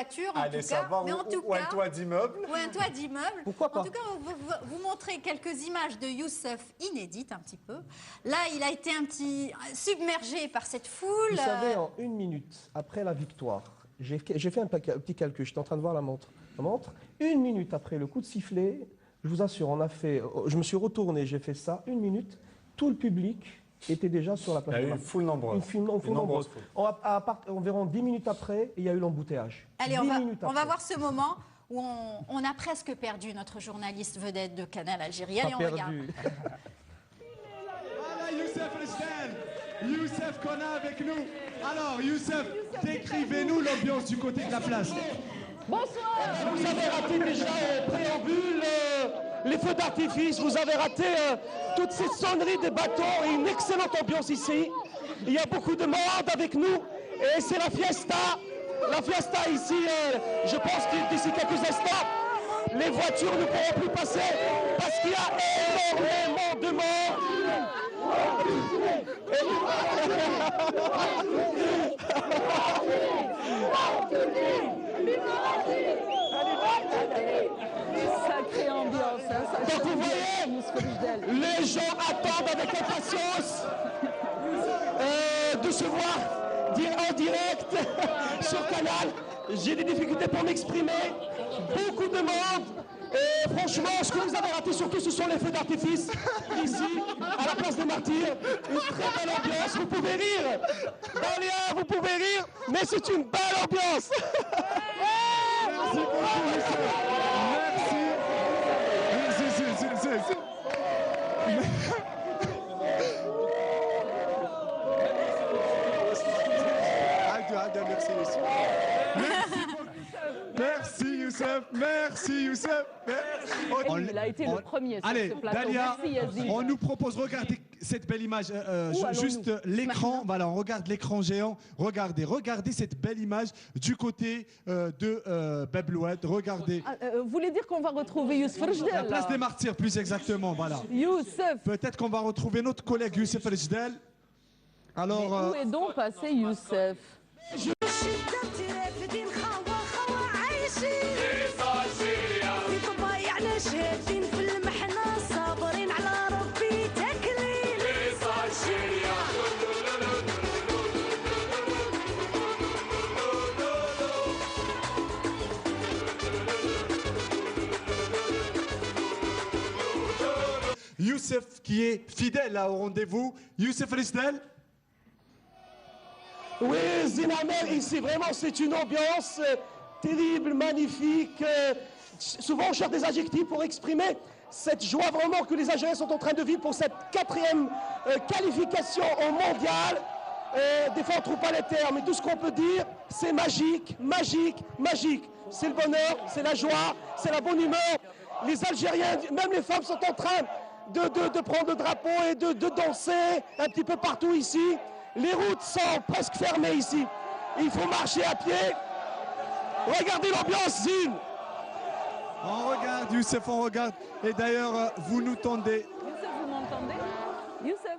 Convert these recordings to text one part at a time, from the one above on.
voiture, en Allez tout cas. savoir, Mais en tout ou un cas, toit d'immeuble. ou un toit d'immeuble. Pourquoi pas? En tout cas, on va vous montrer quelques images de Youssef inédites un petit peu. Là, il a été un petit submergé par cette foule. Vous savez, en 1 minute après la victoire, j'ai fait un petit calcul, j'étais en train de voir la montre. 1 minute après le coup de sifflet, je vous assure, je me suis retourné, j'ai fait ça, 1 minute, tout le public était déjà sur la place. Il y a eu une foule nombreuse. Une foule nombreuse. Environ 10 minutes après, il y a eu l'embouteillage. Allez, on va voir ce moment où on a presque perdu notre journaliste vedette de Canal Algérie. Allez, on regarde. Voilà Youssef Rejdel, Youssef qu'on a avec nous. Alors Youssef, décrivez-nous l'ambiance du côté de la place. Bonsoir. Vous avez raté déjà au préambule les feux d'artifice, vous avez raté toutes ces sonneries des bâtons et une excellente ambiance ici. Il y a beaucoup de monde avec nous et c'est la fiesta. La fiesta ici, je pense que d'ici quelques instants, les voitures ne pourront plus passer parce qu'il y a énormément de monde. Sacrée ambiance, hein, ça. Donc vous voyez, les gens attendent avec impatience de se voir dire en direct sur Canal. J'ai des difficultés pour m'exprimer, beaucoup de monde. Et franchement, ce que vous avez raté surtout, ce sont les feux d'artifice ici, à la place des Martyrs. Une très belle ambiance, vous pouvez rire. Dalia, vous pouvez rire, mais c'est une belle ambiance. Merci beaucoup Youssef. Merci. Merci Youssef. Merci Youssef. Il a été le premier sur Allez, ce plateau. Dalia, Merci, Yazid. on nous propose, regardez cette belle image, juste l'écran, voilà, on regarde l'écran géant, regardez cette belle image du côté de Bebloued, regardez. Vous voulez dire qu'on va retrouver Youssef Rejdel? La place des Martyrs, plus exactement, voilà. Youssef. Peut-être qu'on va retrouver notre collègue Youssef Rejdel. Alors, Où est donc passé Youssef? Youssef qui est fidèle là, au rendez-vous. Youssef Rejdel. Oui, Zinamel, ici, vraiment, c'est une ambiance terrible, magnifique. Souvent, on cherche des adjectifs pour exprimer cette joie vraiment que les Algériens sont en train de vivre pour cette 4e qualification au mondial. Des fois, on ne trouve pas les termes, mais tout ce qu'on peut dire, c'est magique, magique, magique. C'est le bonheur, c'est la joie, c'est la bonne humeur. Les Algériens, même les femmes, sont en train de prendre le drapeau et de danser un petit peu partout ici. Les routes sont presque fermées ici. Il faut marcher à pied. Regardez l'ambiance, Zine. On regarde, Youssef, on regarde. Et d'ailleurs, vous nous tendez. Youssef, vous m'entendez? Youssef.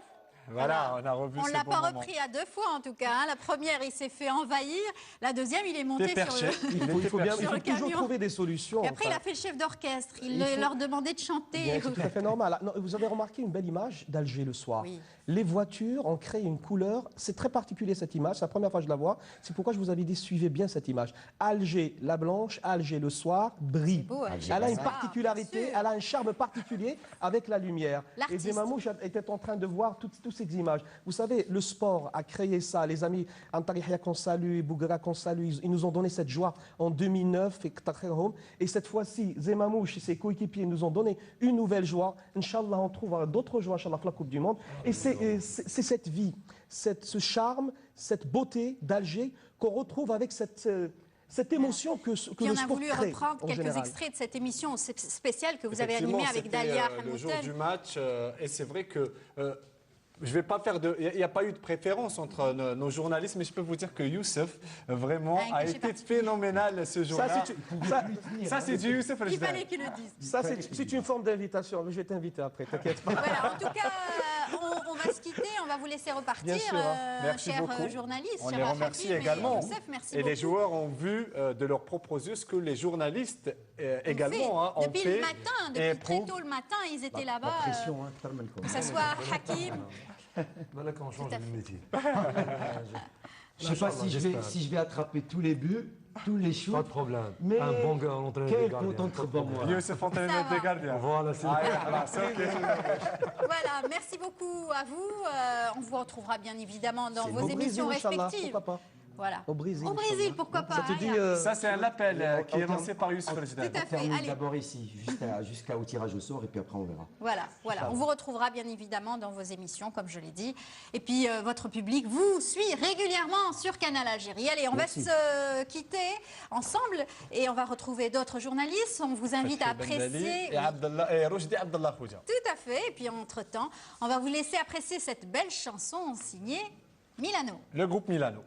Voilà, on a revu On ce ne l'a bon pas moment. repris à 2 fois en tout cas. Hein. La première, il s'est fait envahir. La deuxième, il est monté sur perché. le... Il faut Sur le toujours camion. trouver des solutions. Et après, il enfin. a fait le chef d'orchestre. Il, Il faut- leur demandait de chanter. C'est tout à fait normal. Non, vous avez remarqué une belle image d'Alger le soir. Oui. Les voitures ont créé une couleur. C'est très particulier cette image. C'est la première fois que je la vois. C'est pourquoi je vous avais dit suivez bien cette image. Alger la blanche, Alger le soir brille. beau, Alger. Elle a une Ah, particularité, bien sûr. elle a un charme particulier avec la lumière. Et L'artiste. Zemamouche était en train de voir toutes ces images. Vous savez, le sport a créé ça. Les amis Antarihia qu'on salue, Bougra qu'on salue, ils nous ont donné cette joie en 2009 et cette fois-ci, Zemamouche et ses coéquipiers nous ont donné une nouvelle joie. Inch'Allah, on trouvera d'autres joies Inch'Allah, pour la Coupe du Monde. Et c'est cette vie, ce charme, cette beauté d'Alger qu'on retrouve avec cette émotion que Puis le on a sport voulu crée, reprendre en quelques général. extraits de cette émission spéciale que vous avez Effectivement, animée avec c'était, Dalia le jour Hamoutel. du match, et c'est vrai que je vais pas faire il n'y a pas eu de préférence entre nos journalistes, mais je peux vous dire que Youssef vraiment Ah, a un cachet été particulier. phénoménal ce jour-là. Ça, c'est du Youssef Il Rejdel. fallait qu'il le dise. Ça, c'est une forme d'invitation. Je vais t'inviter après, t'inquiète pas. Voilà, en tout cas, on va se quitter, on va vous laisser repartir, Bien sûr, Merci chers beaucoup. journalistes. On cher les remercie Hakim et également. Youssef, merci Et beaucoup. les joueurs ont vu de leurs propres yeux ce que les journalistes également hein, ont Depuis fait. le matin, et depuis très éprouvent. tôt le matin, ils étaient La là-bas. pression, hein, totalement. Que ce soit Hakim. Voilà quand on change Tout à de fait. métier. Je ne sais pas si je vais attraper tous les buts, tous les shoots. Pas de problème. Mais Un bon gars, entraîneur quel de gardien. contre-bon-moi. Youssef entraîneur Ça va. des gardiens. Voilà, c'est Voilà, c'est ok. Voilà, merci beaucoup à vous. On vous retrouvera bien évidemment dans vos Au Brésil, émissions Inch'Allah, respectives. pourquoi pas. Voilà. Au Brésil, Au Brésil, Inch'Allah. pourquoi pas. Ça te hein, dit, y a- Ça, c'est un appel qui est lancé par Youssef Fredjdan. Tout à On termine fait. Allez. d'abord ici, jusqu'au tirage au sort, et puis après on verra. Voilà. On vous retrouvera bien évidemment dans vos émissions, comme je l'ai dit. Et puis, votre public vous suit régulièrement sur Canal Algérie. Allez, on Merci. va se quitter ensemble et on va retrouver d'autres journalistes. On vous invite à apprécier. Et Roujdi Abdallah Khoudia. Tout à fait. Et puis, entre-temps, on va vous laisser apprécier cette belle chanson signée Milano. Le groupe Milano.